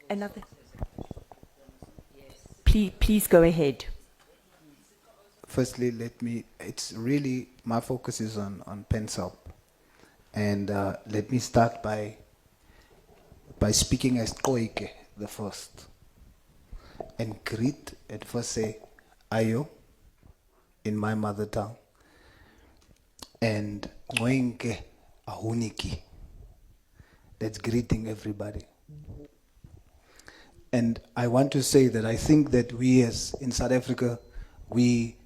Another. Please go ahead. Firstly, it's really, my focus is on PenSelp. And let me start by speaking as Koike, the first. And greet, at first say, Ayo, in my mother tongue. And Ngoinke, Ahuniki. That's greeting everybody. And I want to say that I think that we in South Africa, we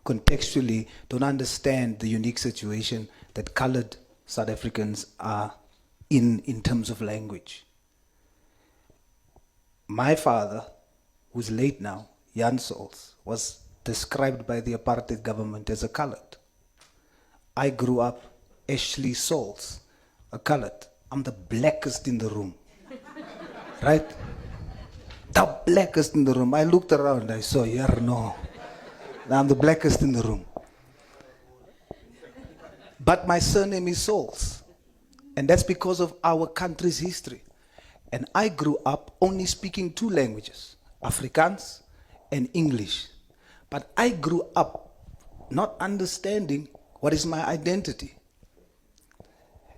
contextually don't understand the unique situation that colored South Africans are in terms of language. My father, who's late now, Jan Sols, was described by the apartheid government as a colored. I grew up Ashley Sols, a colored. I'm the blackest in the room, right? The blackest in the room. I looked around, I saw, no. I'm the blackest in the room. But my surname is Sols. And that's because of our country's history. And I grew up only speaking two languages, Afrikaans and English. But I grew up not understanding what is my identity.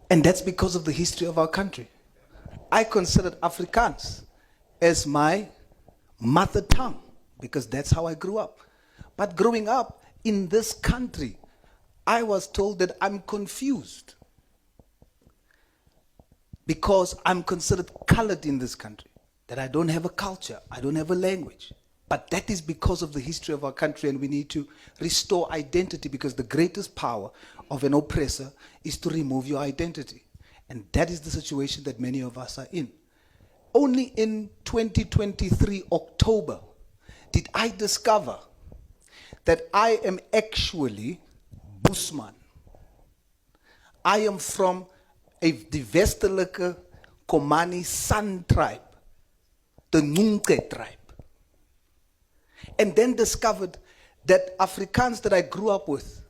And that's because of the history of our country. I considered Afrikaans as my mother tongue because that's how I grew up. But growing up in this country, I was told that I'm confused because I'm considered colored in this country, that I don't have a culture, I don't have a language. But that is because of the history of our country, and we need to restore identity, because the greatest power of an oppressor is to remove your identity. And that is the situation that many of us are in. Only in 2023 October did I discover that I am actually Busman. I am from the Westelijke Komani San tribe, the Nunke tribe. And then discovered that Afrikaans that I grew up with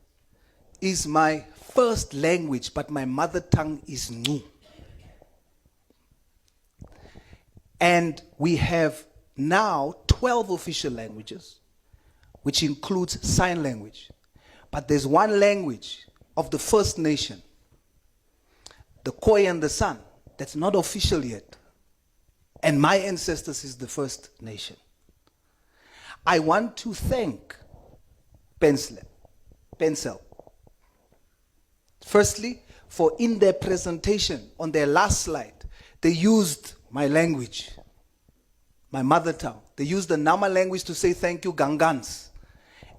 is my first language, but my mother tongue is Nu. And we have now 12 official languages, which includes sign language. But there's one language of the First Nation, the Khoi and the San, that's not official yet. And my ancestors is the First Nation. I want to thank PenSelp. Firstly, for in their presentation, on their last slide, they used my language, my mother tongue. They used the Nama language to say thank you, Gangans.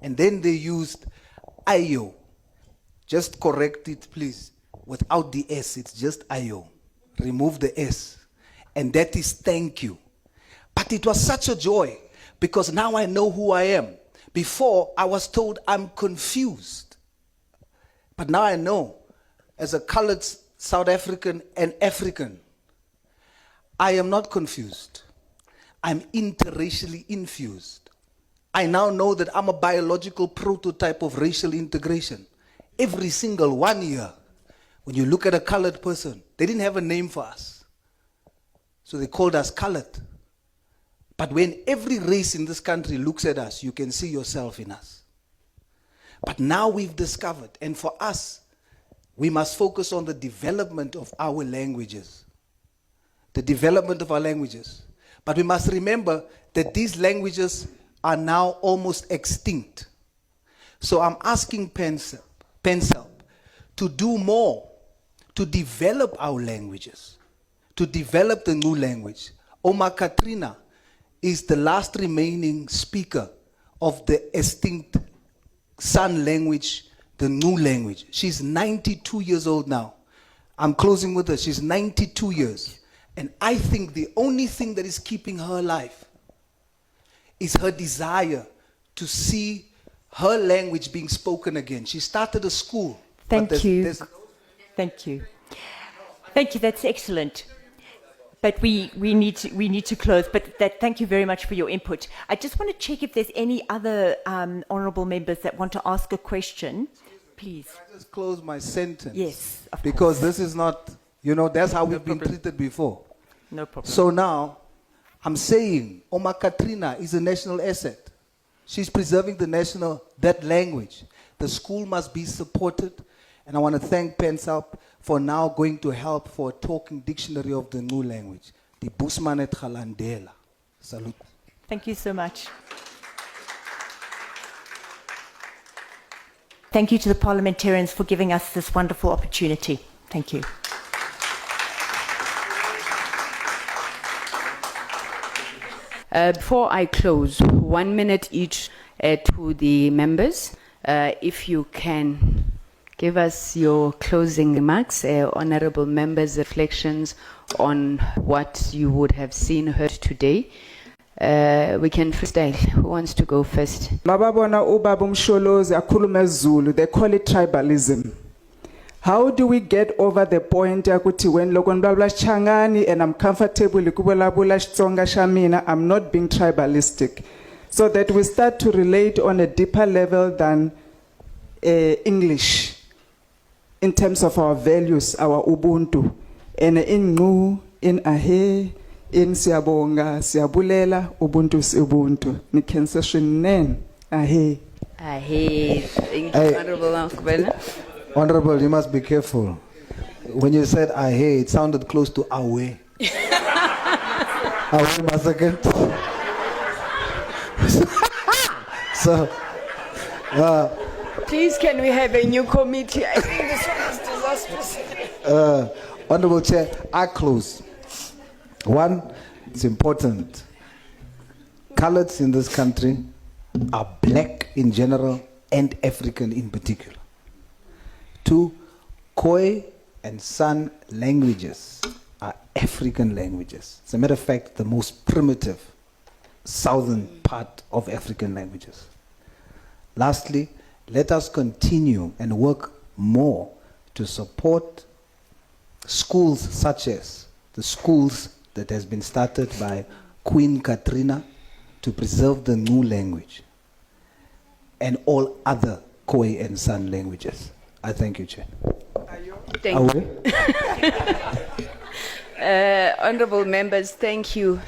And then they used Ayo. Just correct it, please. Without the S, it's just Ayo. Remove the S. And that is thank you. But it was such a joy, because now I know who I am. Before, I was told I'm confused. But now I know, as a colored South African and African, I am not confused. I'm interracially infused. I now know that I'm a biological prototype of racial integration. Every single 1 year, when you look at a colored person, they didn't have a name for us. So they called us colored. But when every race in this country looks at us, you can see yourself in us. But now we've discovered, and for us, we must focus on the development of our languages. The development of our languages. But we must remember that these languages are now almost extinct. So I'm asking PenSelp to do more to develop our languages, to develop the new language. Oma Katrina is the last remaining speaker of the extinct San language, the new language. She's 92 years old now. I'm closing with her. She's 92 years. And I think the only thing that is keeping her alive is her desire to see her language being spoken again. She started a school. Thank you. Thank you. Thank you. That's excellent. But we need to close. But thank you very much for your input. I just want to check if there's any other honourable members that want to ask a question. Please. Can I just close my sentence? Yes, of because course. This is not, that's how we've been treated before. No problem. So now, I'm saying Oma Katrina is a national asset. She's preserving that language. The school must be supported. And I want to thank Pensap for now going to help for a talking dictionary of the new language. The Busmanet Khalandela. Salute. Thank you so much. Thank you to the parliamentarians for giving us this wonderful opportunity. Thank you. Before I close, 1 minute each to the members. If you can give us your closing remarks, honorable members' reflections on what you would have seen, heard today. We can freestyle. Who wants to go first? Mababona ubaba umsholozi akhuluma Zulu, they call it tribalism. How do we get over the point yakuthi when loko nibabula Changani and I'm comfortable kubulabula Xitsonga xa mina, I'm not being tribalistic, so that we start to relate on a deeper level than English in terms of our values, our ubuntu. And in Ngu, in Ahe, in Siyabonga, Siyabulela, ubuntu is ubuntu. Ni concession nen Ahe. Hey, honorable Uncle. Honorable, you must be careful. When you said I hear, it sounded close to away. Away, massacre. So, Please, can we have a new committee? I think this one is disastrous. Honorable Chair, I close. One, it's important. Coloureds in this country are black in general and African in particular. Two, Khoi and San languages are African languages. As a matter of fact, the most primitive southern part of African languages. Lastly, let us continue and work more to support schools such as the schools that has been started by Queen Katrina to preserve the new language and all other Khoi and San languages. I thank you, Chair. Thank you. Honorable members, thank you.